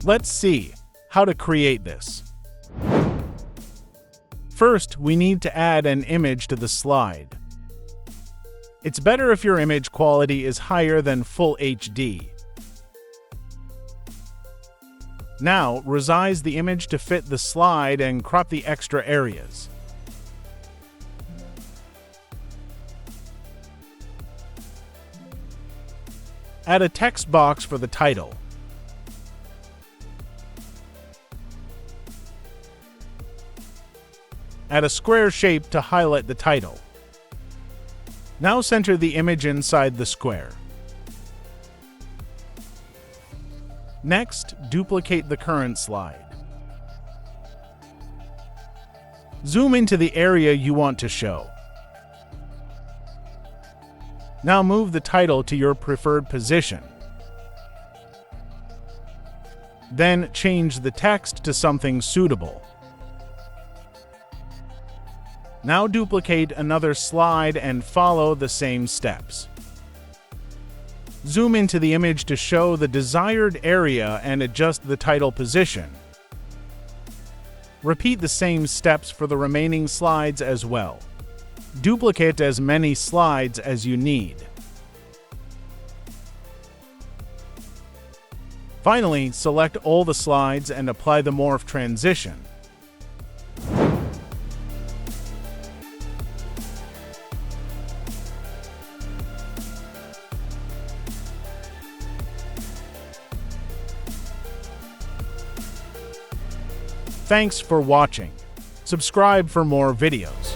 Let's see how to create this. First, we need to add an image to the slide. It's better if your image quality is higher than Full HD. Now, resize the image to fit the slide and crop the extra areas. Add a text box for the title. Add a square shape to highlight the title. Now center the image inside the square. Next, duplicate the current slide. Zoom into the area you want to show. Now move the title to your preferred position. Then change the text to something suitable. Now duplicate another slide and follow the same steps. Zoom into the image to show the desired area and adjust the title position. Repeat the same steps for the remaining slides as well. Duplicate as many slides as you need. Finally, select all the slides and apply the morph transition. Thanks for watching. Subscribe for more videos.